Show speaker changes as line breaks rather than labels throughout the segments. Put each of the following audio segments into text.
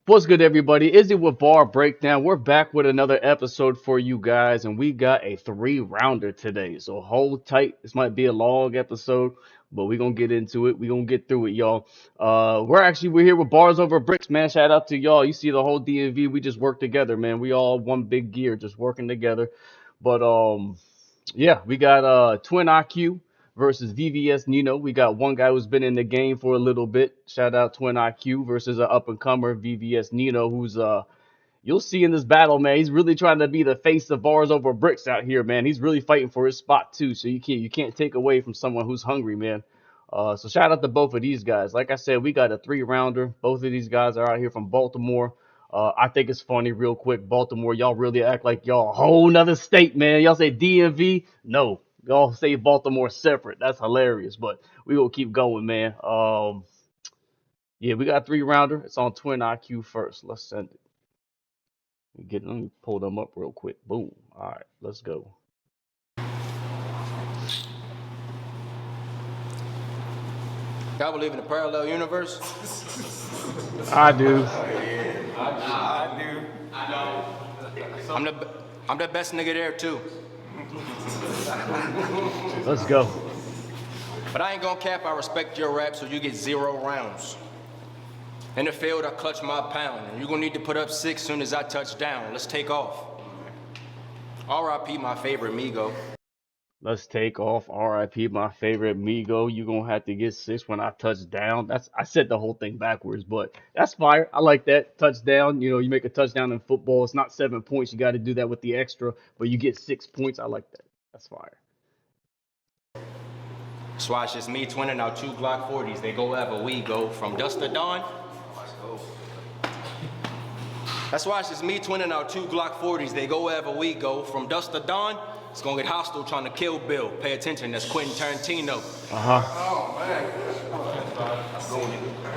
What's good, everybody? Izzy with Bar Breakdown. We're back with another episode for you guys, and we got a three-rounder today. So hold tight. This might be a long episode, but we're gonna get into it. We're gonna get through it, y'all. We're here with Bars Over Bricks, man. Shout out to y'all. You see the whole DMV, we just work together, man. We all one big gear, just working together. But yeah, we got Twin IQ versus VVS Nino. We got one guy who's been in the game for a little bit. Shout out Twin IQ versus an up and comer VVS Nino, who's you'll see in this battle, man. He's really trying to be the face of Bars Over Bricks out here, man. He's really fighting for his spot too. So you can't take away from someone who's hungry, man. So shout out to both of these guys. Like I said, we got a three-rounder. Both of these guys are out here from Baltimore. I think it's funny, real quick. Baltimore, y'all really act like y'all a whole nother state, man. Y'all say DMV, no, y'all say Baltimore separate. That's hilarious. But we gonna keep going, man. Yeah, we got a three-rounder. It's on Twin IQ first. Let's send it. Let me pull them up real quick. Boom. All right, let's go.
Y'all believe in a parallel universe?
I do.
I do. I'm the best nigga there too.
Let's go.
But I ain't gonna cap. I respect your rap, so you get 0 rounds. In the field, I clutch my pound, and you're gonna need to put up 6 soon as I touch down. Let's take off. R.I.P. my favorite Migo.
Let's take off. RIP, my favorite Migo. You gonna have to get 6 when I touch down. I said the whole thing backwards, but that's fire. I like that. Touchdown. You know, you make a touchdown in football. It's not 7 points. You got to do that with the extra, but you get 6 points. I like that. That's fire.
That's why it's just me twinning out 2 Glock 40s. They go wherever we go, from dusk to dawn. That's why it's just me twinning out 2 Glock 40s. They go wherever we go, from dusk to dawn. It's gonna get hostile trying to kill Bill. Pay attention, that's Quentin Tarantino.
Oh
man.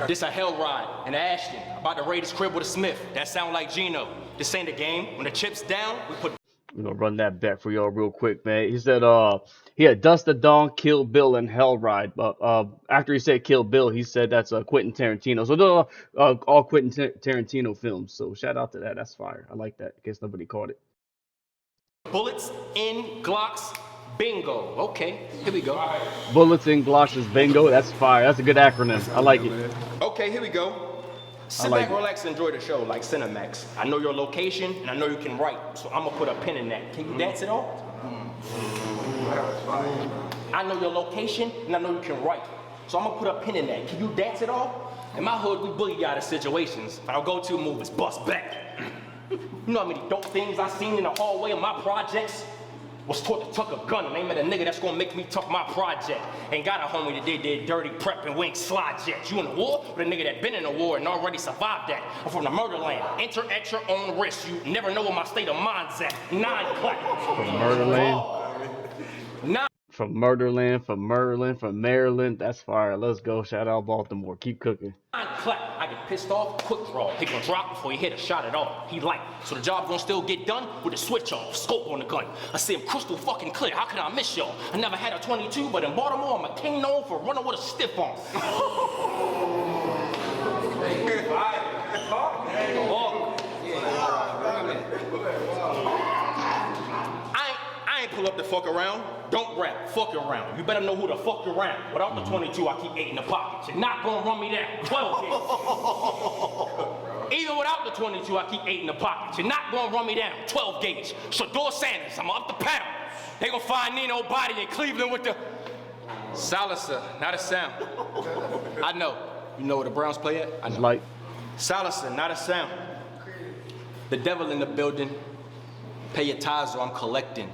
This a hell ride in Ashton. About to raid his crib with a Smith. That sound like Gino. This ain't a game. When the chip's down, we put.
We're gonna run that back for y'all real quick, man. He said he had Dust the Dawn, Kill Bill, and Hell Ride. But after he said Kill Bill, he said that's Quentin Tarantino. So those are all Quentin Tarantino films. So shout out to that. That's fire. I like that. In case nobody caught it.
Bullets in Glocks, bingo. Okay, here we go.
Bullets in Glocks is bingo. That's fire. That's a good acronym. I like it.
Okay, here we go. Sit
like
back, relax, and enjoy the show like Cinemax. I know your location, and I know you can write, so I'm gonna put a pin in that. Can you dance it all? I know your location, and I know you can write, so I'm gonna put a pin in that. Can you dance it all? In my hood, we bully you out of situations. Our go-to move is bust back. You know how many dope things I seen in the hallway of my projects? Was taught to tuck a gun and aim at a nigga that's gonna make me tuck my project. Ain't got a homie that did dirty prep and wing slide jets. You in the war with a nigga that been in the war and already survived that. I'm from the murderland. Enter at your own risk. You never know where my state of mind's at. 9 clap.
From Murderland. From Murderland, from Maryland. That's fire. Let's go. Shout out Baltimore. Keep cooking.
9 clap. I get pissed off, quick draw. He gonna drop before he hit a shot at all. He light, so the job gonna still get done with the switch off, scope on the gun. I see him crystal fucking clear. How could I miss y'all? I never had a 22, but in Baltimore, I'm a king known for running with a stiff on. I ain't pull up the fuck around. Don't rap, fuck around. You better know who the fuck you're around. Without the 22, I keep 8 in the pocket. You're not gonna run me down. 12 gauge. Even without the 22, I keep 8 in the pocket. You're not gonna run me down. 12 gauge. Shador Sanders, I'm up the pound. They gonna find Nino body in Cleveland with the Salsa, not a sound. I know. You know where the Browns play at? I know.
Like
Salsa, not a sound. The devil in the building. Pay your tithes or I'm collecting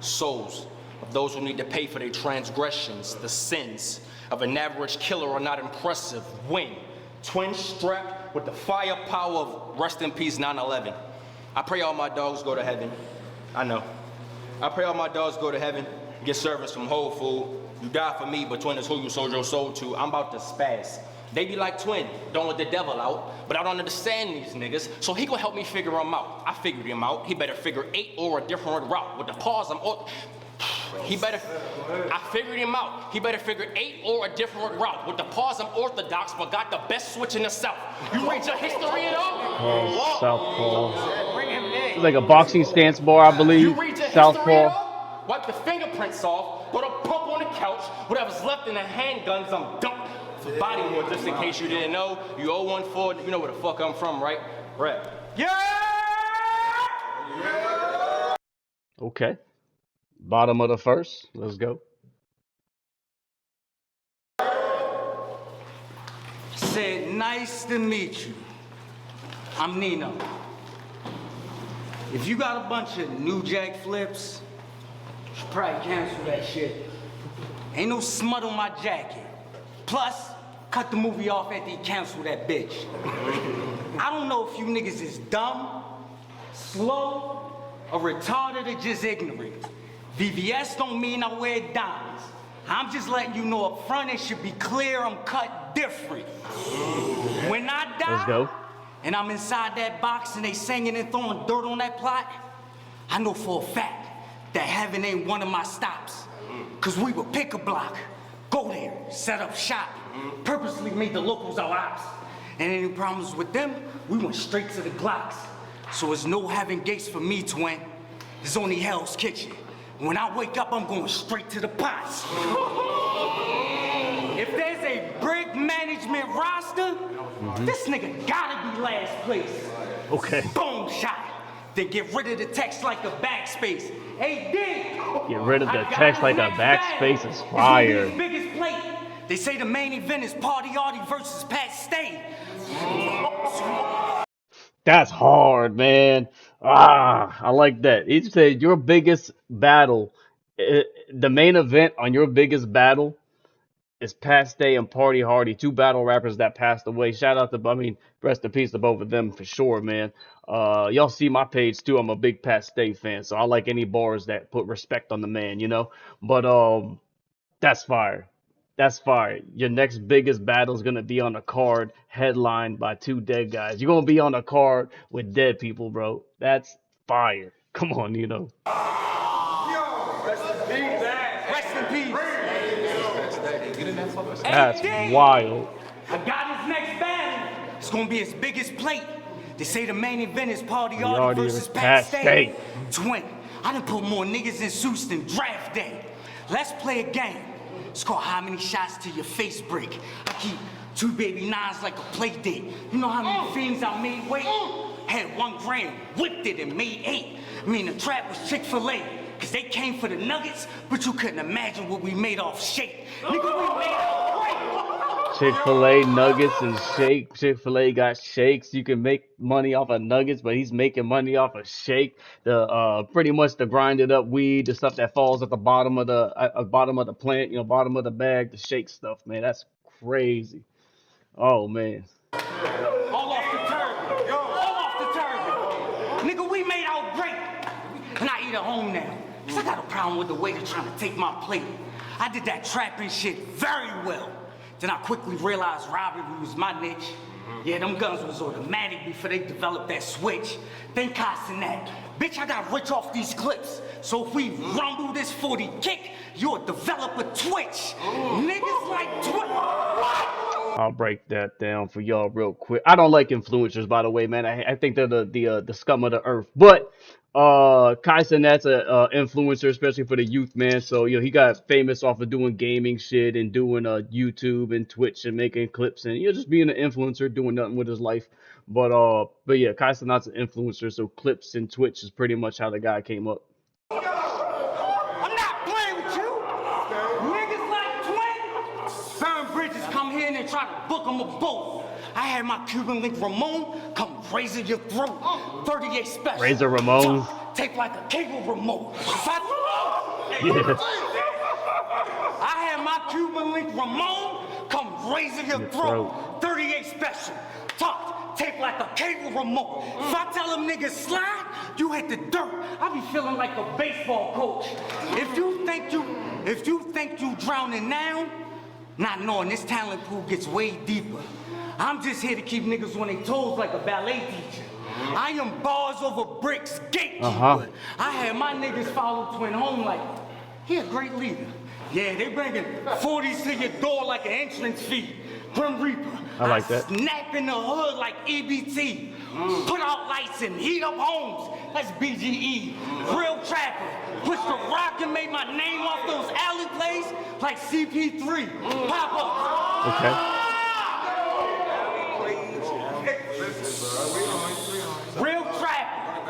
souls of those who need to pay for their transgressions. The sins of an average killer are not impressive. Win. Twin strapped with the firepower of rest in peace 9/11. I pray all my dogs go to heaven. I know. I pray all my dogs go to heaven, get service from Whole Food. You die for me, but Twin is who you sold your soul to. I'm about to spaz. They be like Twin, don't let the devil out, but I don't understand these niggas, so he gonna help me figure him out. I figured him out. He better figure 8 or a different route. With the pause, I'm all. He better, I figured him out. He better figure 8 or a different route. With the pause, I'm orthodox, but got the best switch in the South. You read your history at all?
Southpaw. It's like a boxing stance bar, I believe.
You read your history at all? Wipe the fingerprints off, put a pump on the couch, whatever's left in the handguns, I'm dumped. For body war, just in case you didn't know, you 014, you know where the fuck I'm from, right? Right. Yeah!
Okay. Bottom of the first. Let's go.
Said, nice to meet you. I'm Nino. If you got a bunch of New Jack flips, you should probably cancel that shit. Ain't no smut on my jacket. Plus, cut the movie off after you cancel that bitch. I don't know if you niggas is dumb, slow, or retarded or just ignorant. VVS don't mean I wear diamonds. I'm just letting you know up front, it should be clear I'm cut different. When I die,
Let's go.
and I'm inside that box and they singing and throwing dirt on that plot, I know for a fact that heaven ain't one of my stops. Cause we would pick a block, go there, set up shop, purposely made the locals our ops. And any problems with them, we went straight to the Glocks. So it's no heaven gates for me, twin. It's only Hell's Kitchen. When I wake up, I'm going straight to the pots. If there's a brick management roster, this nigga gotta be last place.
Okay.
Boom shot. Then get rid of the text like a backspace. Hey, D.
Get rid of the text like a backspace is fire.
It's biggest plate. They say the main event is Party Artie versus Pat Stay.
That's hard, man. I like that. He said your biggest battle, the main event on your biggest battle is Pat Stay and Party Hardy, 2 battle rappers that passed away. Shout out to, I mean, rest in peace to both of them for sure, man. Y'all see my page too. I'm a big Pat Stay fan, so I like any bars that put respect on the man, you know. But that's fire. That's fire. Your next biggest battle is gonna be on a card headlined by 2 dead guys. You're gonna be on a card with dead people, bro. That's fire. Come on, Nino.
Rest in peace.
That's
Hey,
wild.
I got his next battle. It's gonna be his biggest plate. They say the main event is Party Artie versus Pat Stay. Twin, I done put more niggas in suits than draft day. Let's play a game. It's called how many shots till your face break. I keep 2 baby nines like a play date. You know how many fiends I made wait? Had 1 gram, whipped it and made 8. I mean, the trap was Chick-fil-A. Cause they came for the nuggets, but you couldn't imagine what we made off shake. Nigga, we made off break.
Chick-fil-A nuggets and shake. Chick-fil-A got shakes. You can make money off of nuggets, but he's making money off of shake. The pretty much the grinded up weed, the stuff that falls at the bottom of the plant, you know, bottom of the bag, the shake stuff, man. That's crazy. Oh man.
All off the turban. All off the turban. Nigga, we made out great. And I eat at home now. Cause I got a problem with the way they're trying to take my plate. I did that trapping shit very well. Then I quickly realized robbery was my niche. Yeah, them guns was automatic before they developed that switch. Think costing that. Bitch, I got rich off these clips. So if we rumble this 40 kick, you'll develop a twitch. Niggas like what?
I'll break that down for y'all real quick. I don't like influencers, by the way, man. I think they're the scum of the earth. But Kai Cenat's a influencer, especially for the youth, man. So you know he got famous off of doing gaming shit and doing YouTube and Twitch and making clips and just being an influencer, doing nothing with his life. But yeah, Kai Cenat's an influencer, so clips and Twitch is pretty much how the guy came up.
I'm not playing with you. Niggas like Twin. Certain bridges come here and try to book them a boat. I had my Cuban link Ramon come razor your throat. 38 special.
Razor Ramon.
Tape like a cable remote.
Yeah.
I had my Cuban link Ramon come razor your throat. 38 special. Tucked, taped like a cable remote. If I tell them niggas slide, you hit the dirt. I be feeling like a baseball coach. If you think you drowning now, not knowing this talent pool gets way deeper. I'm just here to keep niggas on their toes like a ballet teacher. I am bars over bricks gatekeeper. I had my niggas follow Twin home like, He a great leader. Yeah, they bringing 40s to your door like an entrance fee. Grim Reaper.
I like that.
Snap in the hood like EBT. Put out lights and heat up homes. That's BGE. Real trapper. Push the rock and make my name off those alley plays like CP3. Pop up.
Okay.
Real trapper.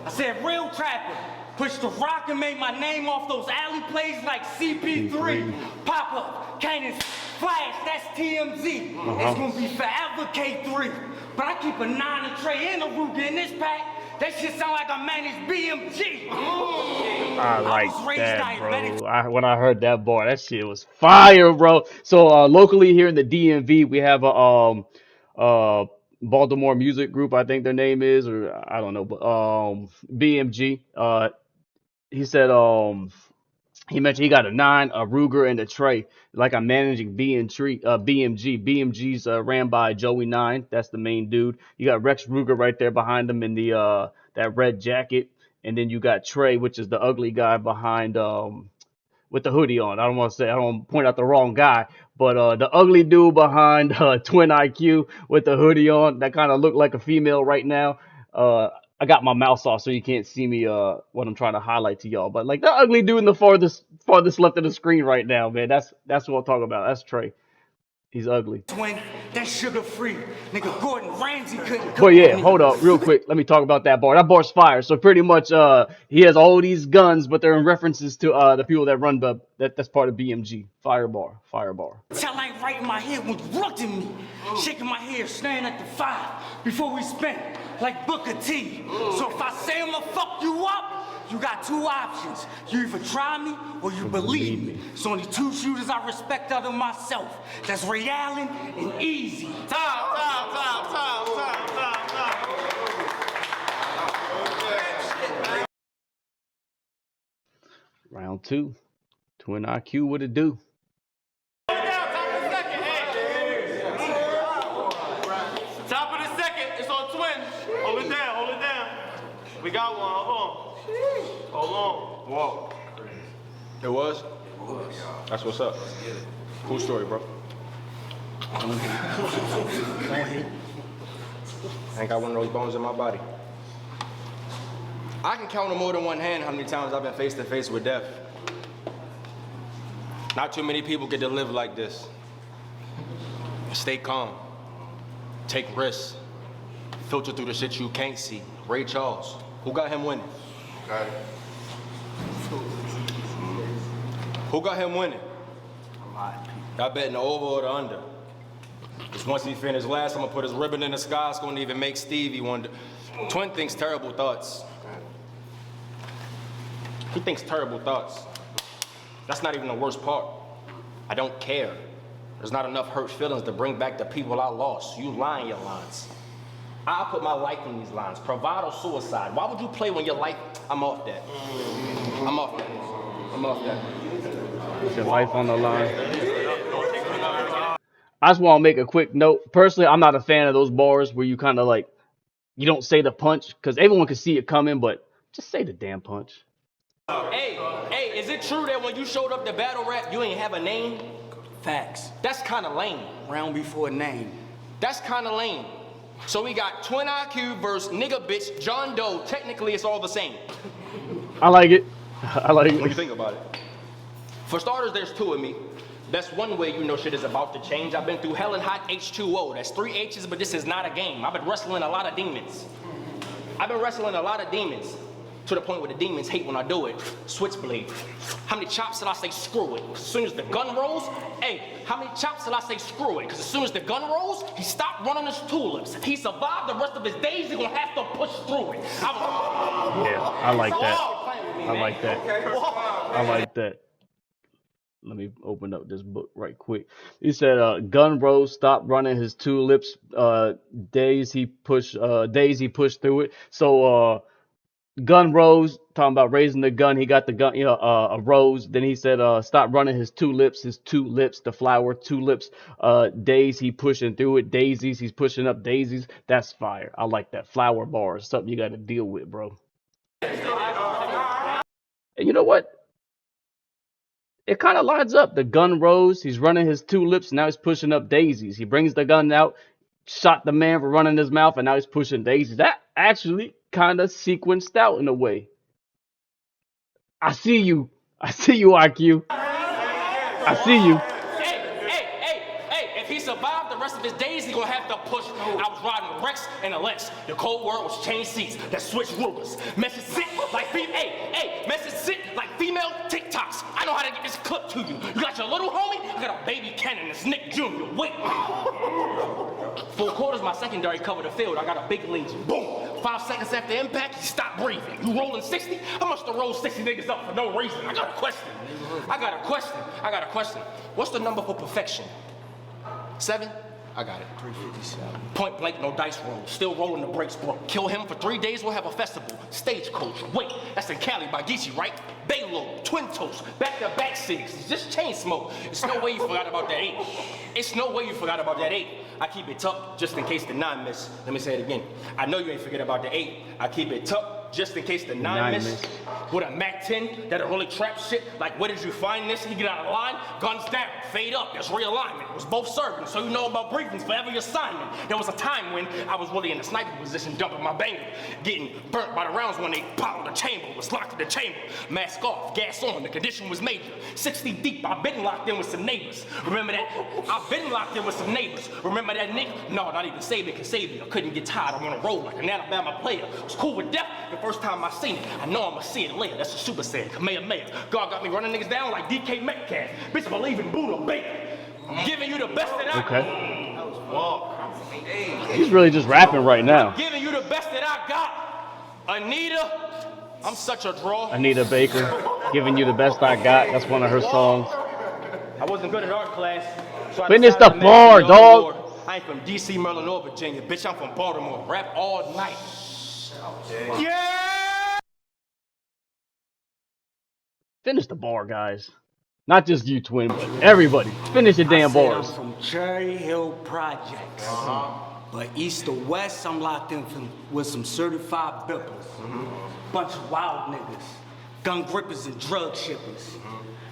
I said real trapper. Push the rock and make my name off those alley plays like CP3. Pop up. Cannons flash. That's TMZ. It's gonna be forever K3. But I keep a 9, a Trey, and a Ruger in this pack. That shit sound like I managed BMG.
I like that, bro. When I heard that bar, that shit was fire, bro. So locally here in the DMV, we have a Baltimore music group, I think their name is, or I don't know, but BMG. He said he mentioned he got a 9, a Ruger, and a Trey. Like I'm managing BMG. BMG's ran by Joey 9. That's the main dude. You got Rex Ruger right there behind him in the that red jacket, and then you got Trey, which is the ugly guy behind with the hoodie on. I don't want to point out the wrong guy, but the ugly dude behind Twin IQ with the hoodie on that kind of look like a female right now. I got my mouse off so you can't see me what I'm trying to highlight to y'all. But like the ugly dude in the farthest left of the screen right now, man. That's what I'm talking about. That's Trey. He's ugly.
Twin, that's sugar free. Nigga Gordon Ramsay couldn't.
But yeah, hold up, real quick. Let me talk about that bar. That bar's fire. So pretty much he has all these guns, but they're in references to the people that run that's part of BMG. Fire bar.
Tell like right in my head when you looked at me. Shaking my head, staring at the 5 before we spent like Booker T. So if I say I'ma fuck you up, you got 2 options. You either try me or you believe me. It's only 2 shooters I respect other than myself. That's Ray Allen and Easy.
Time.
Round 2. Twin IQ, what it do?
Top of the second, it's on Twin. Hold it down. We got one, hold on.
Whoa. It was? That's what's up. Cool story, bro. I ain't got one of those bones in my body. I can count on more than one hand how many times I've been face to face with death. Not too many people get to live like this. Stay calm. Take risks. Filter through the shit you can't see. Ray Charles. Who got him winning?
Okay.
Who got him winning? Y'all betting the over or the under? Because once he finished last, I'm gonna put his ribbon in the sky. It's gonna even make Stevie wonder. Twin thinks terrible thoughts. He thinks terrible thoughts. That's not even the worst part. I don't care. There's not enough hurt feelings to bring back the people I lost. You lying your lines. I put my life in these lines. Bravado, suicide. Why would you play when your life? I'm off that.
Put your life on the line. I just want to make a quick note. Personally, I'm not a fan of those bars where you kind of like, you don't say the punch because everyone can see it coming, but just say the damn punch.
Hey, is it true that when you showed up to battle rap, you ain't have a name?
Facts.
That's kind of lame.
Round before name.
That's kind of lame. So we got Twin IQ versus nigga bitch John Doe. Technically, it's all the same.
I like it.
What do you think about it? For starters, there's 2 of me. That's one way you know shit is about to change. I've been through hell and hot H2O. That's 3 H's, but this is not a game. I've been wrestling a lot of demons. To the point where the demons hate when I do it. Switchblade. How many chops did I say screw it? As soon as the gun rolls, how many chops did I say screw it? Because as soon as the gun rolls, he stopped running his tulips. If he survived the rest of his days, he's gonna have to push through it.
I like that. Let me open up this book right quick. He said, Gun Rose stopped running his tulips. Days he pushed through it. So Gun Rose, talking about raising the gun. He got the gun, a rose. Then he said, stop running his two lips, the flower, tulips. Days he pushing through it. Daisies, he's pushing up daisies. That's fire. I like that. Flower bars, something you got to deal with, bro. And you know what? it kind of lines up. The gun rose. He's running his tulips. Now he's pushing up daisies. He brings the gun out, shot the man for running his mouth, and now he's pushing daisies. That actually kind of sequenced out in a way. I see you. I see you, IQ. I see you.
If he survived the rest of his days, he gonna have to push. I was riding with Rex and Alex. The cold world was changed seats that switched rulers. Message sit like message sit like female TikToks. I know how to get this clip to you. You got your little homie, I got a baby cannon, it's Nick Jr. Wait. Full quarters, my secondary covered the field. I got a big legion. Boom. 5 seconds after impact, he stopped breathing. You rolling 60? I must have rolled 60 niggas up for no reason. I got a question. What's the number for perfection? 7? I got it. 357. Point blank, no dice roll. Still rolling the brakes, bro. Kill him for 3 days, we'll have a festival. Stagecoach. Wait, that's in Cali by Geechee, right? Bayload, Twin Toast, back-to-back cities. It's just chain smoke. It's no way you forgot about that 8. I keep it tucked just in case the 9 miss. Let me say it again. I know you ain't forget about the 8. I keep it tucked just in case the 9 miss. With a Mac 10 that'll really trap shit. Like, where did you find this? He get out of line, guns down, fade up. There's realignment. It was both serving, so you know about briefings for every assignment. There was a time when I was really in a sniper position, dumping my banger, getting burnt by the rounds when they popped the chamber. Was locked in the chamber. Mask off, gas on. The condition was major. 60 deep. I've been locked in with some neighbors. Remember that? Remember that Nick? No, not even Saban can save me. I couldn't get tired. I want to roll like an Alabama player. Was cool with death the first time I seen it. I know I'ma see it later. That's a super sad. Kamehameha. God got me running niggas down like DK Metcalf. Bitch, believe in Buddha Baker. I'm giving you the best that I got.
He's really just rapping right now.
Giving you the best that I got. Anita, I'm such a draw.
Anita Baker, giving you the best I got. That's one of her songs.
I wasn't good at art class. So
Finish the bar, dog.
I ain't from DC, Maryland, or Virginia. Bitch, I'm from Baltimore. Rap all night. Yeah!
Finish the bar, guys. Not just you, Twin, but everybody. Finish your damn bars.
I'm from Cherry Hill Projects. But east or west, I'm locked in with some certified bippers. Bunch of wild niggas. Gun grippers and drug shippers.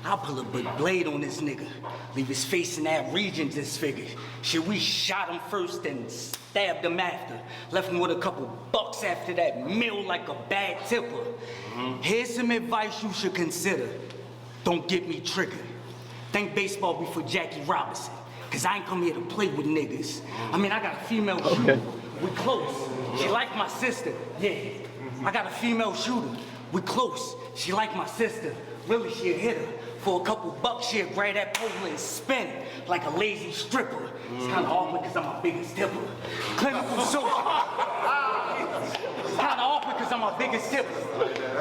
I'll pull a big blade on this nigga. Leave his face in that region disfigured. Shit, we shot him first and stabbed him after. Left him with a couple bucks after that meal like a bad tipper. Here's some advice you should consider. Don't get me triggered. Think baseball before Jackie Robinson. Cause I ain't come here to play with niggas. I mean, I got a female shooter. We close. She like my sister. Yeah. I got a female shooter. We close. She like my sister. Really, she'll hit her. For a couple bucks, she'll grab that pole and spin it like a lazy stripper. It's kind of awkward because I'm my biggest tipper. Clinical social. It's kind of awkward because I'm my biggest tipper.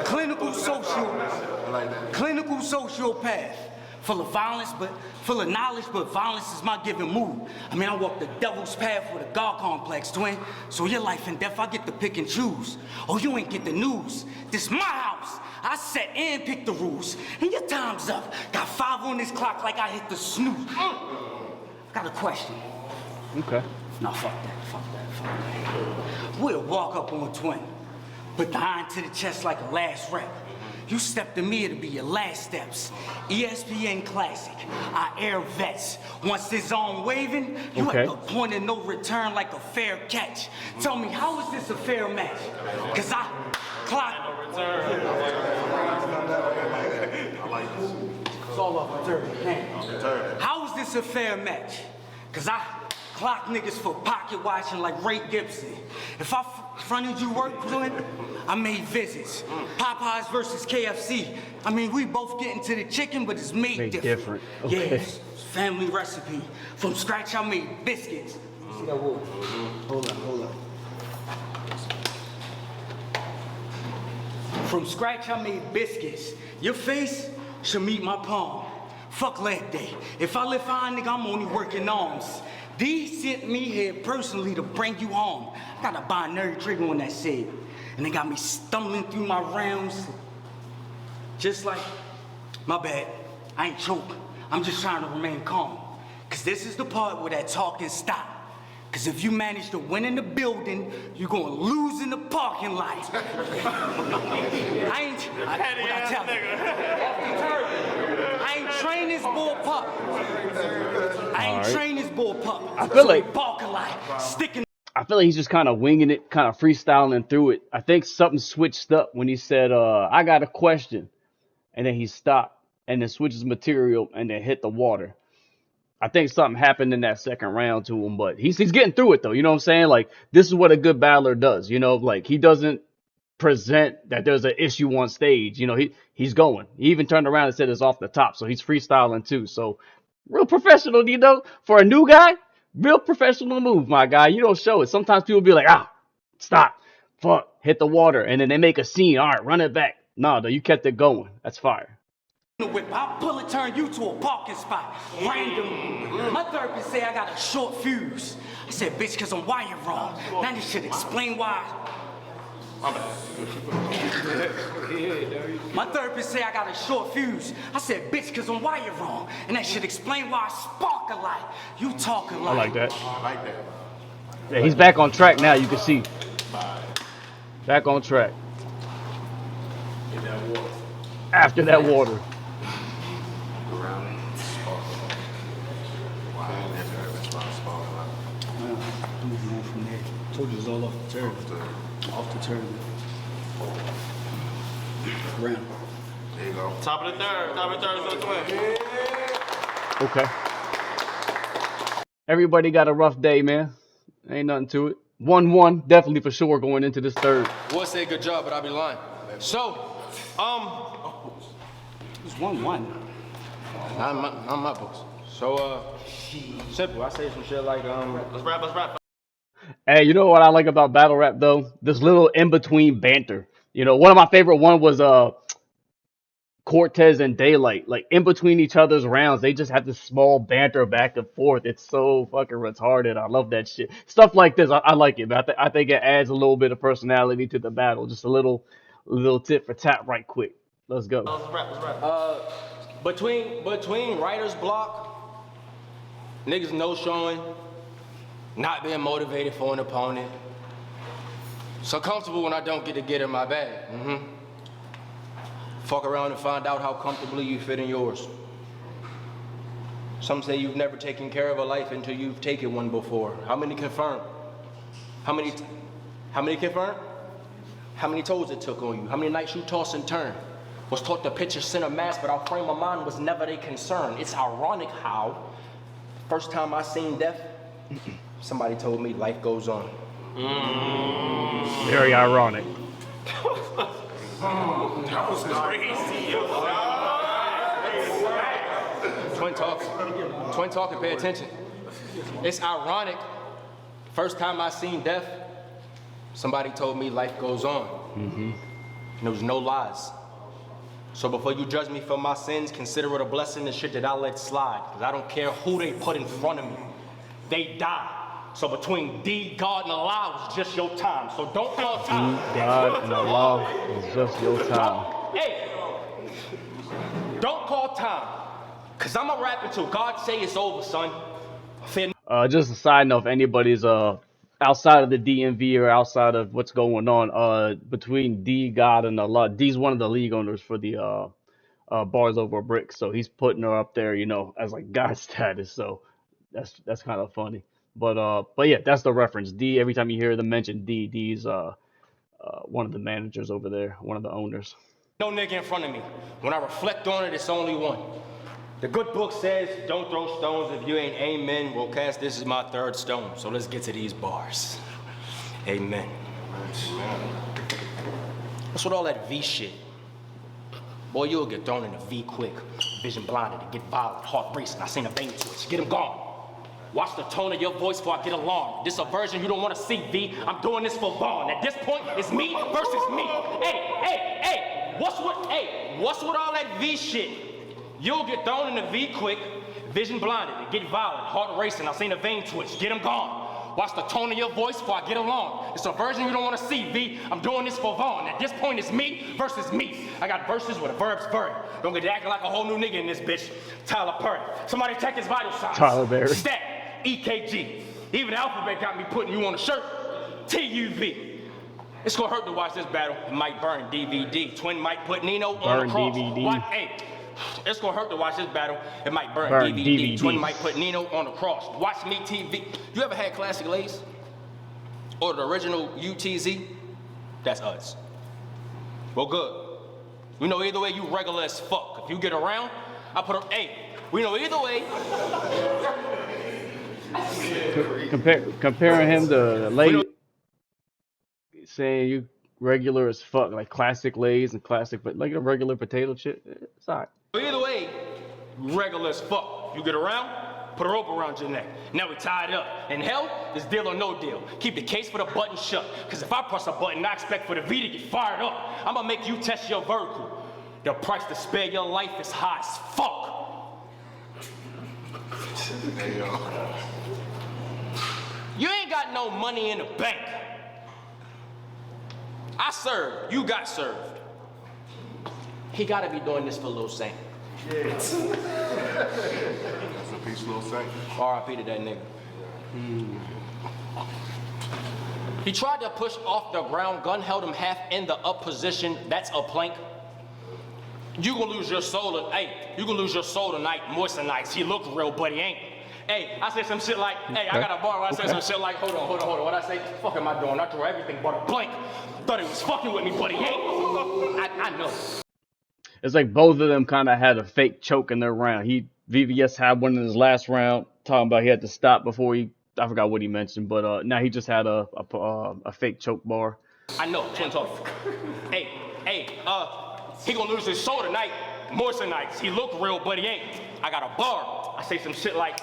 Clinical sociopath. Full of violence, but full of knowledge, but violence is my given mood. I mean, I walk the devil's path with a God complex, twin. So your life and death, I get to pick and choose. Oh, you ain't get the news. This my house. I set and pick the rules. And your time's up. Got 5 on this clock like I hit the snooze. Got a question.
Okay.
No, fuck that. We'll walk up on twin. Put the iron to the chest like a last rep. You step to me, it'll be your last steps. ESPN Classic, I air vets. Once this zone waving, you at the point of no return like a fair catch. Tell me, how is this a fair match? Cause I clock. It's all up return. How is this a fair match? Cause I clock niggas for pocket watching like Ray Gibson. If I fronted you work, Clint, I made visits. Popeyes versus KFC. I mean, we both get into the chicken, but it's made different.
Okay.
Yeah, it's family recipe. From scratch, I made biscuits. See that wood? Hold up. From scratch, I made biscuits. Your face should meet my palm. Fuck leg day. If I lift iron, nigga, I'm only working arms. D sent me here personally to bring you home. I got a binary trigger on that shit. And they got me stumbling through my rounds. Just like, my bad, I ain't choke. I'm just trying to remain calm. Cause this is the part where that talking stop. Cause if you manage to win in the building, you're gonna lose in the parking lot. What I tell you? I ain't train this bull pup. I ain't trained this bull pup.
I feel like
sticking.
I feel like he's just kind of winging it, kind of freestyling through it. I think something switched up when he said, I got a question. And then he stopped and then switches material and then hit the water. I think something happened in that second round to him, but he's getting through it though. You know what I'm saying? Like, this is what a good battler does. You know, like, he doesn't present that there's an issue on stage. You know, he's going. He even turned around and said it's off the top. So he's freestyling too. So real professional, you know, for a new guy. Real professional move, my guy. You don't show it. Sometimes people be like, stop, fuck, hit the water. And then they make a scene. All right, run it back. No, though, you kept it going. That's fire.
The whip, I'll pull it, turn you to a parking spot, randomly. My therapist say I got a short fuse. I said, bitch, cause I'm wired wrong. Now this should explain why. My therapist say I got a short fuse. I said, bitch, cause I'm wired wrong. And that should explain why I spark a lot. You talk a lot.
I like that. Yeah, he's back on track now, you can see. Back on track. After that water.
Told you it was all off the turn. Off the turn. Round.
There you go. Top of the third is on twin.
Okay. Everybody got a rough day, man. Ain't nothing to it. 1-1, definitely for sure going into this third.
Would say good job, but I'll be lying. So,
It's 1-1.
not my books. So, simple. I say some shit like,
Let's rap.
Hey, you know what I like about battle rap though? This little in-between banter. You know, one of my favorite one was Cortez and Daylight. Like, in between each other's rounds, they just have this small banter back and forth. It's so fucking retarded. I love that shit. Stuff like this, I like it, man. I think it adds a little bit of personality to the battle. Just a little tit for tat right quick. Let's go.
Let's rap.
Between writer's block, niggas no showing, not being motivated for an opponent. So comfortable when I don't get in my bag. Fuck around and find out how comfortably you fit in yours. Some say you've never taken care of a life until you've taken one before. How many confirm? How many confirm? How many toes it took on you? How many nights you toss and turn? Was taught to picture center mass, but our frame of mind was never a concern. It's ironic how, first time I seen death, somebody told me life goes on.
Very ironic.
That was crazy.
Twin talking, pay attention. It's ironic, first time I seen death, somebody told me life goes on. And there was no lies. So before you judge me for my sins, consider it a blessing, the shit that I let slide. Because I don't care who they put in front of me. They die. So between D, God, and Allah was just your time. So don't call time.
God and Allah is just your time.
Hey, don't call time. Because I'm a rap until God say it's over, son.
Just a side note, if anybody's outside of the DMV or outside of what's going on, between D, God, and Allah, D's one of the league owners for the Bars Over Bricks, so he's putting her up there, you know, as like God status. So that's kind of funny. But yeah, that's the reference. D, every time you hear them mention D, D's one of the managers over there, one of the owners.
No nigga in front of me. When I reflect on it, it's only one. The good book says, don't throw stones if you ain't amen. Well, Cass, this is my third stone, so let's get to these bars. Amen. What's with all that V shit? Boy, you'll get thrown in a V quick. Vision blinded, and get violent, heart racing. I seen a vein twitch. Get him gone. Watch the tone of your voice before I get alarmed. This a version you don't want to see, V. I'm doing this for Vaughn. At this point, it's me versus me. Hey, what's with all that V shit? You'll get thrown in a V quick, vision blinded, and get violent, heart racing. I seen a vein twitch. Get him gone. Watch the tone of your voice before I get alarmed. It's a version you don't want to see, V. I'm doing this for Vaughn. At this point, it's me versus me. I got verses with a verb's verb. Don't get acting like a whole new nigga in this bitch. Tyler Perry. Somebody check his vital signs.
Tyler Perry.
Stat. EKG. Even the alphabet got me putting you on a shirt. TUV. It's gonna hurt to watch this battle. It might burn DVD. Twin might put Nino on the cross.
DVD.
Hey, It's gonna hurt to watch this battle. It might burn,
Burn
DVD.
DVDs.
Twin might put Nino on the cross. Watch me TV. You ever had classic Lay's? Or the original UTZ? That's us. Well, good. We know either way you regular as fuck. If you get around, I put a, hey, we know either way.
Comparing him to Lay's, saying you regular as fuck, like classic Lay's and classic, but like a regular potato chip, it's alright.
Either way, regular as fuck. You get around, put a rope around your neck. Now we tied up. In hell, it's deal or no deal. Keep the case for the button shut. Cause if I press a button, I expect for the V to get fired up. I'm gonna make you test your vertical. The price to spare your life is high as fuck. You ain't got no money in the bank. I served, you got served. He gotta be doing this for Lil Saint.
Yeah. That's a piece, Lil Saint.
R.I.P. to that nigga. He tried to push off the ground, gun held him half in the up position. That's a plank. You gonna lose your soul, you gonna lose your soul tonight, moist nights. He look real, but he ain't. Hey, I said some shit like, hey, I got a bar where I said some shit like, hold on. What I say? Fuck am I doing? I throw everything but a blank. Thought he was fucking with me, but he ain't. I know.
It's like both of them kind of had a fake choke in their round. VVS had one in his last round, talking about he had to stop before I forgot what he mentioned, but now he just had a fake choke bar.
I know, Twin talk. Hey, he gonna lose his soul tonight, moist nights. He look real, but he ain't. I got a bar. I say some shit like,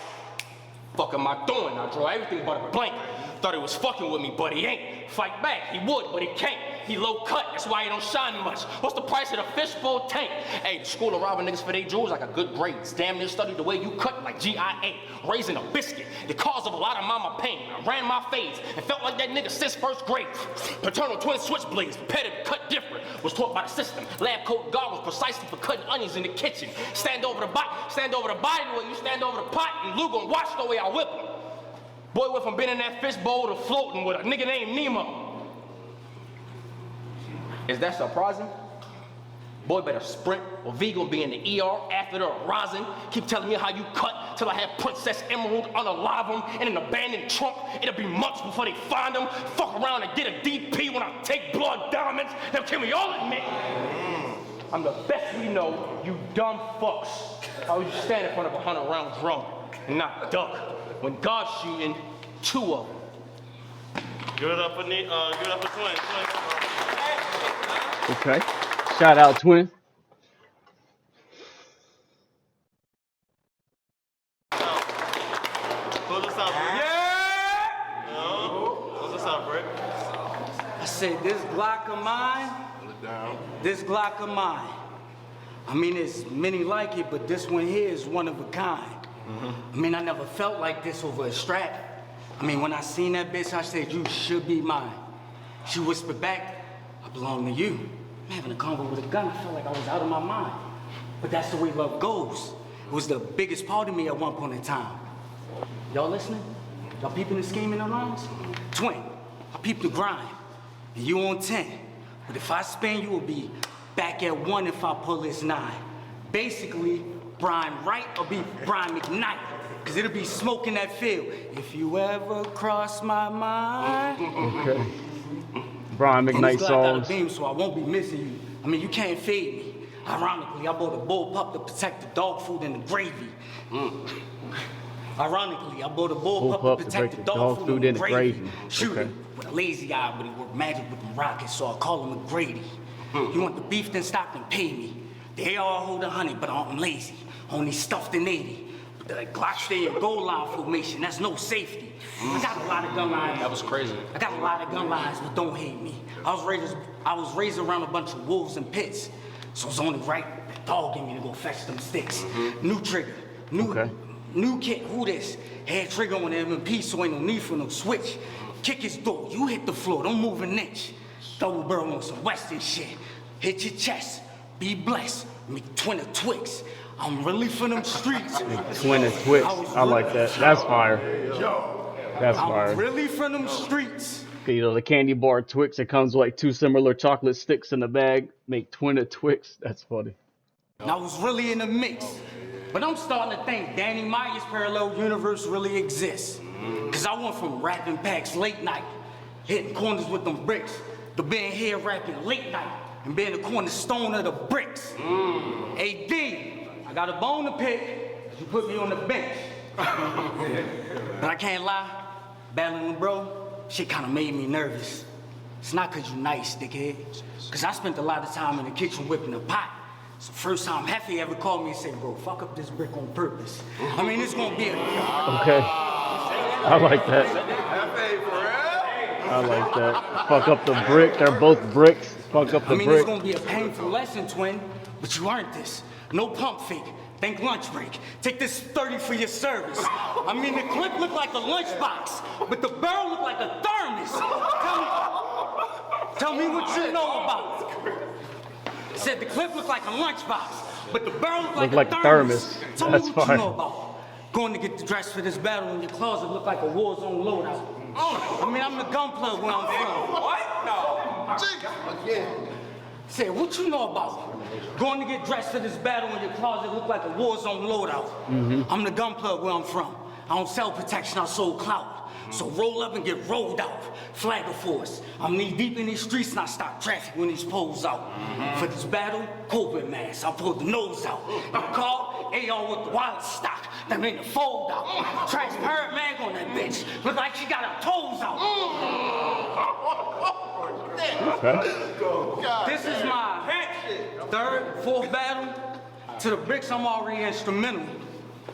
fuck am I doing? I draw everything but a blank. Thought he was fucking with me, but he ain't. Fight back, he would, but he can't. He low cut, that's why he don't shine much. What's the price of the fishbowl tank? Hey, the school of robbing niggas for their jewels, I got good grades. Damn near studied the way you cut like GIA. Raising a biscuit, the cause of a lot of mama pain. I ran my fades and felt like that nigga since first grade. Paternal twin switchblades, repetitive, cut different. Was taught by the system. Lab coat goggles precisely for cutting onions in the kitchen. Stand over the body the way you stand over the pot, and Lou gon' watch the way I whip him. Boy went from being in that fishbowl to floating with a nigga named Nemo. Is that surprising? Boy better sprint, or V gon' be in the ER after the rosin. Keep telling me how you cut till I have Princess Emerald unalive him in an abandoned trunk. It'll be months before they find him. Fuck around and get a DP when I take blood diamonds. They'll kill me all in me. I'm the best we know, you dumb fucks. How would you stand in front of a 100-round drum and not duck when God's shooting 2 of them?
Give it up for Twin.
Okay. Shout out, Twin.
Close this out, Brick.
Yeah!
No. Close this out, Brick.
I said, this Glock of mine, this Glock of mine. I mean, there's many like it, but this one here is one of a kind. I mean, I never felt like this over a strap. I mean, when I seen that bitch, I said, you should be mine. She whispered back, I belong to you. I'm having a convo with a gun, I felt like I was out of my mind. But that's the way love goes. It was the biggest part of me at one point in time. Y'all listening? Y'all peeping the scheme in the lines? Twin, I peep the grind, and you on 10. But if I spin, you will be back at 1 if I pull this 9. Basically, Brian Wright or be Brian McKnight. Cause it'll be smoke in that field. If you ever cross my mind.
Okay. Brian McKnight songs.
Got a beam, so I won't be missing you. I mean, you can't fade me. Ironically, I bought a bull pup to protect the dog food and the gravy. Ironically, I bought a bull pup to protect the dog food and the gravy. Shoot him with a lazy eye, but he worked magic with them rockets, so I call him McGrady. You want the beef, then stop and pay me. They all hold 100, but I'm lazy. Only stuffed in 80. The Glock stay in goal line formation, that's no safety. I got a lot of gun lines.
That was crazy.
I got a lot of gun lines, but don't hate me. I was raised around a bunch of wolves and pits. So it's only right that dog gave me to go fetch them sticks. New trigger, new kit, who this? Had trigger on the M&P, so ain't no need for no switch. Kick his door, you hit the floor, don't move an inch. Double barrel on some western shit. Hit your chest, be blessed. Make twin of Twix. I'm really for them streets.
Twin of Twix. I like that. That's fire. That's fire.
I'm really for them streets.
You know, the candy bar Twix, it comes with like 2 similar chocolate sticks in the bag. Make twin of Twix. That's funny.
And I was really in the mix. But I'm starting to think Danny Meyer's parallel universe really exists. Cause I went from rapping packs late night, hitting corners with them bricks, to being here rapping late night and being the cornerstone of the bricks. AD, I got a bone to pick, cause you put me on the bench. But I can't lie, battling with bro, shit kinda made me nervous. It's not cause you nice, dickhead. Cause I spent a lot of time in the kitchen whipping the pot. It's the first time Heffy ever called me and said, bro, fuck up this brick on purpose. I mean, it's gonna be a...
Okay. I like that. I like that. Fuck up the brick. They're both bricks. Fuck up the brick.
It's gonna be a painful lesson, twin, but you earned this. No pump fake. Think lunch break. Take this 30 for your service. I mean, the clip looked like a lunchbox, but the barrel looked like a thermos. Tell me what you know about it. Said the clip looked like a lunchbox, but the barrel looked like a thermos. Tell me what you know about it. Going to get the dress for this battle in your closet looked like a war zone loadout. I mean, I'm the gun plug where I'm from.
What? No.
Again. Said, what you know about it? Going to get dressed for this battle in your closet looked like a war zone loadout. I'm the gun plug where I'm from. I don't sell protection, I sold clout. So roll up and get rolled out. Flag of force. I'm knee deep in these streets and I stop traffic when these poles out. For this battle, COVID mask. I pulled the nose out. The car, AR with the wallet stock. That made the fold out. Transparent mag on that bitch. Look like she got her toes out.
Okay.
This is my third, fourth battle. To the bricks, I'm already instrumental.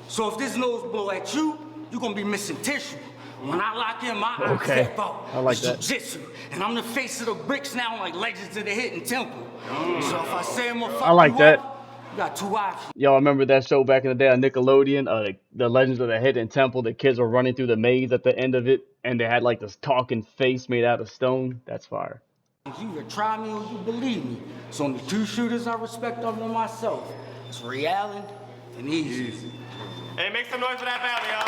So if this nose blow at you, you're gonna be missing tissue. When I lock in my eyes, step out.
I like
it's
that.
Jiu-jitsu. And I'm the face of the bricks now like Legends of the Hidden Temple. So if I say I'm gonna fuck
I like
you
that.
up, you got two options.
Y'all remember that show back in the day on Nickelodeon, the Legends of the Hidden Temple? The kids were running through the maze at the end of it, and they had like this talking face made out of stone. That's fire.
You either try me or you believe me. So on the two shooters I respect other than myself, it's Ray Allen and Easy.
Hey, make some noise for that battle, y'all.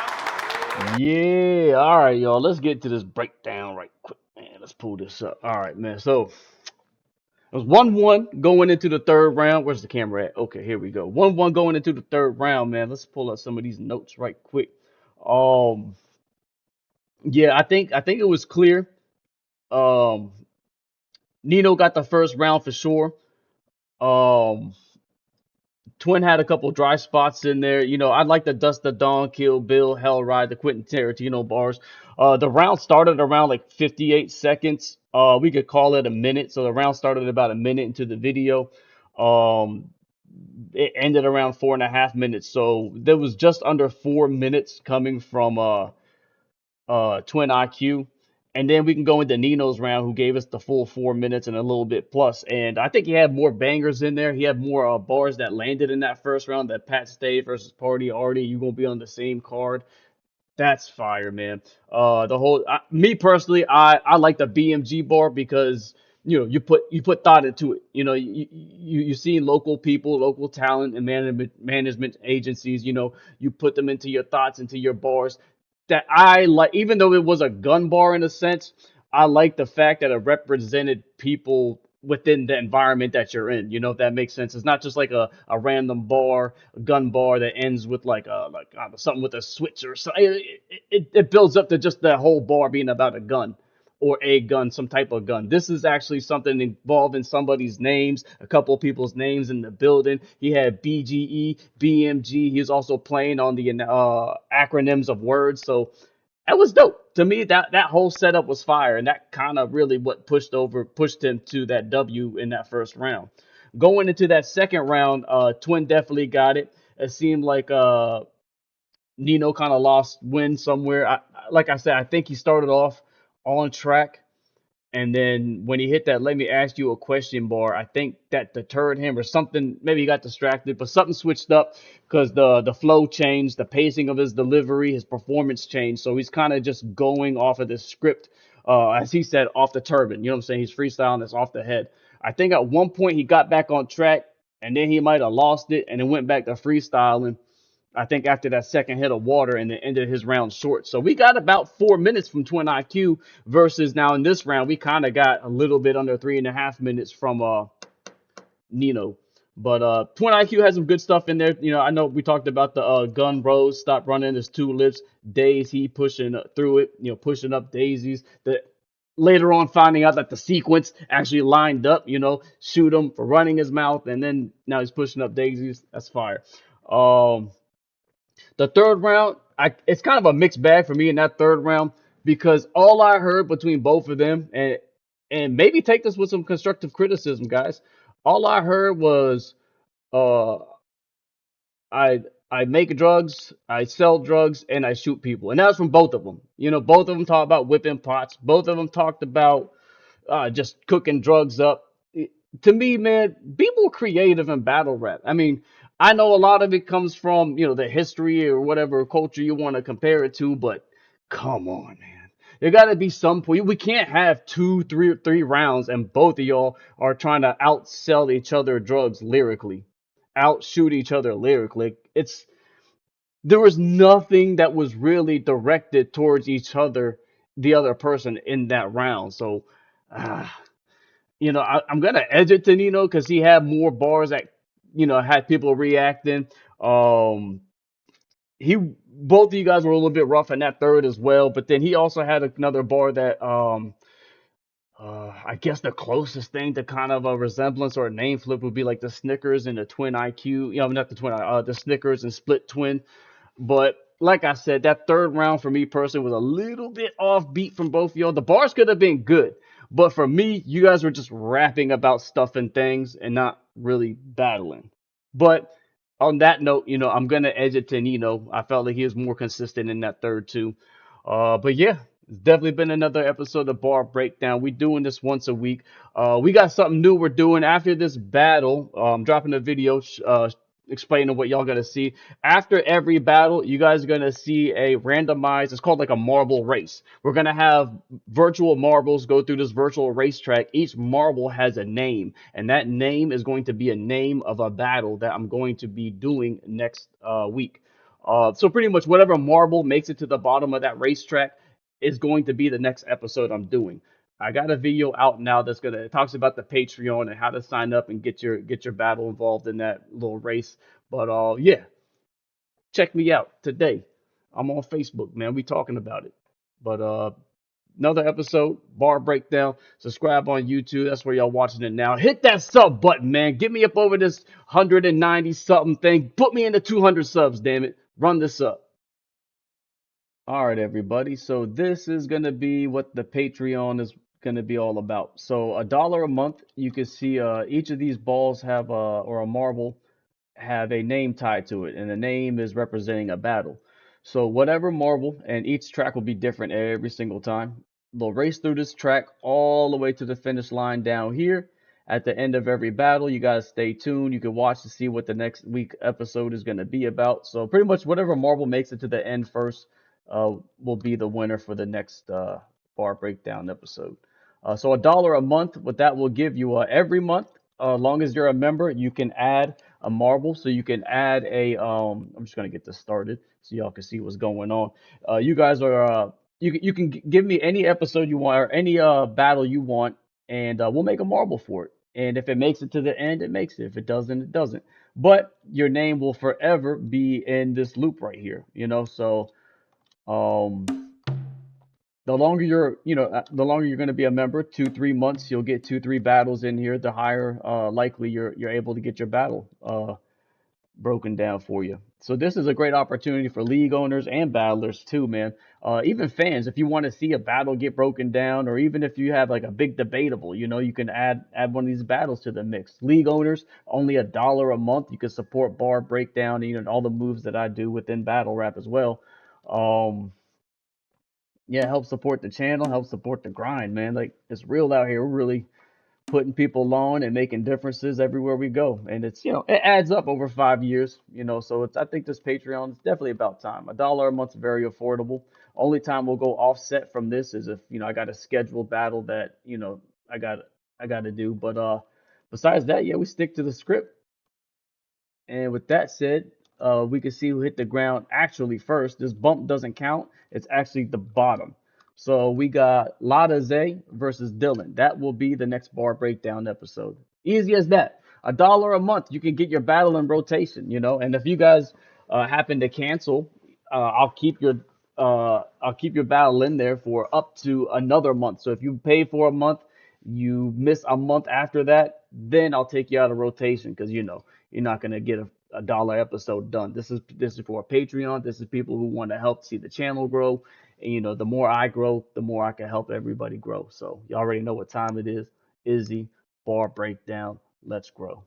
Yeah, all right, y'all. Let's get to this breakdown right quick, man. Let's pull this up. All right, man. So it was 1-1 going into the third round. Where's the camera at? Okay, here we go. 1-1 going into the third round, man. Let's pull up some of these notes right quick. Yeah, I think it was clear. Nino got the first round for sure. Twin had a couple dry spots in there. You know, I'd like the Dust the Dawn, Kill Bill, Hell Ride, the Quentin Tarantino bars. The round started around like 58 seconds. We could call it a minute. So the round started about a minute into the video. It ended around 4.5 minutes. So there was just under 4 minutes coming from Twin IQ. And then we can go into Nino's round, who gave us the full 4 minutes and a little bit plus. And I think he had more bangers in there. He had more bars that landed in that first round. That Pat Stay versus Party Artie, you gonna be on the same card. That's fire, man. Me personally, I like the BMG bar because you put thought into it. You see local people, local talent, and management agencies. You put them into your thoughts, into your bars. That I like, even though it was a gun bar in a sense, I like the fact that it represented people within the environment that you're in. If that makes sense. It's not just like a random bar, a gun bar that ends with like something with a switch or something. It builds up to just that whole bar being about a gun or a gun, some type of gun. This is actually something involving somebody's names, a couple of people's names in the building. He had BGE, BMG. He was also playing on the acronyms of words. So that was dope. To me, that whole setup was fire, and that kind of really what pushed him to that W in that first round. Going into that second round, Twin definitely got it. It seemed like Nino kind of lost wind somewhere. Like I said, I think he started off on track, and then when he hit that "let me ask you a question" bar, I think that deterred him or something. Maybe he got distracted, but something switched up because the flow changed, the pacing of his delivery, his performance changed. So he's kind of just going off of this script, as he said, off the turban. You know what I'm saying? He's freestyling this off the head. I think at one point he got back on track, and then he might have lost it and then went back to freestyling. I think after that second hit of water, and then ended his round short. So we got about 4 minutes from Twin IQ versus now in this round, we kind of got a little bit under 3.5 minutes from Nino. But Twin IQ has some good stuff in there. You know, I know we talked about the gun bros, stop running, there's two lips, Days, he pushing through it, you know, pushing up daisies. The later on finding out that the sequence actually lined up, you know, shoot him for running his mouth, and then now he's pushing up daisies. That's fire. Um, the third round, it's kind of a mixed bag for me in that third round because all I heard between both of them, and maybe take this with some constructive criticism, guys. All I heard was uh I make drugs, I sell drugs, and I shoot people, and that was from both of them. You know, both of them talked about whipping pots. Both of them talked about just cooking drugs up. To me, man, people are creative in battle rap. I mean, I know a lot of it comes from, you know, the history or whatever culture you want to compare it to, but come on, man. There got to be some point. We can't have two, three rounds and both of y'all are trying to outsell each other drugs lyrically, outshoot each other lyrically. There was nothing that was really directed towards each other, the other person in that round. So, uh, you know, I'm gonna edge it to Nino because he had more bars that, you know, had people reacting. Um, he both of you guys were a little bit rough in that third as well, but then he also had another bar that I guess the closest thing to kind of a resemblance or a name flip would be like the Snickers and the Twin IQ. You know, not the Twin, the Snickers and Split Twin. But like I said, that third round for me personally was a little bit offbeat from both of y'all. The bars could have been good, but for me, you guys were just rapping about stuff and things and not really battling. But on that note, you know, I'm gonna edge it to Nino. I felt like he was more consistent in that third too. But yeah, it's definitely been another episode of Bar Breakdown. We doing this once a week. We got something new we're doing after this battle. I'm dropping a video explaining what y'all gonna see. After every battle, you guys are gonna see a randomized. It's called like a marble race. We're gonna have virtual marbles go through this virtual racetrack. Each marble has a name, and that name is going to be a name of a battle that I'm going to be doing next week. So pretty much whatever marble makes it to the bottom of that racetrack is going to be the next episode I'm doing. I got a video out now that's gonna it talks about the Patreon and how to sign up and get your battle involved in that little race. But yeah, check me out today. I'm on Facebook, man. We talking about it. But another episode, Bar Breakdown. Subscribe on YouTube. That's where y'all watching it now. Hit that sub button, man. Get me up over this 190 something thing. Put me into 200 subs, damn it. Run this up. All right, everybody. So this is going to be what the Patreon is going to be all about. So $1 a month, you can see each of these balls have or a marble have a name tied to it, and the name is representing a battle. So whatever marble, and each track will be different every single time. They'll race through this track all the way to the finish line down here. At the end of every battle, you gotta stay tuned. You can watch to see what the next week episode is gonna be about. So pretty much whatever marble makes it to the end first will be the winner for the next bar breakdown episode. So $1 a month, what that will give you every month, as long as you're a member, you can add a marble. So you can add a I'm just gonna get this started so y'all can see what's going on. You guys are you can give me any episode you want or any battle you want, and we'll make a marble for it. And if it makes it to the end, it makes it. If it doesn't, it doesn't. But your name will forever be in this loop right here, you know. So um the longer you're, you know, the longer you're going to be a member, 2 3 months, you'll get 2 3 battles in here. The higher likely you're able to get your battle broken down for you. So this is a great opportunity for league owners and battlers too, man. Even fans, if you want to see a battle get broken down, or even if you have like a big debatable, you know, you can add one of these battles to the mix. League owners, only $1 a month. You can support bar breakdown, you know, and all the moves that I do within battle rap as well. Um, yeah, help support the channel, help support the grind, man. Like it's real out here. We're really putting people on and making differences everywhere we go. And it's, you know, it adds up over 5 years, you know. So it's, I think this Patreon is definitely about time. $1 a month is very affordable. Only time we'll go offset from this is if, you know, I got a scheduled battle that, you know, I got I got to do. But besides that, yeah, we stick to the script. And with that said, we can see who hit the ground actually first. This bump doesn't count. It's actually the bottom. So we got Lada Zay versus Dylan. That will be the next bar breakdown episode. Easy as that. $1 a month, you can get your battle in rotation, you know. And if you guys happen to cancel, I'll keep your battle in there for up to another month. So if you pay for a month, you miss a month after that, then I'll take you out of rotation because you know you're not gonna get a dollar episode done. This is for a Patreon. This is people who want to help see the channel grow. And you know, the more I grow, the more I can help everybody grow. So you already know what time it is. Izzy, bar breakdown. Let's grow.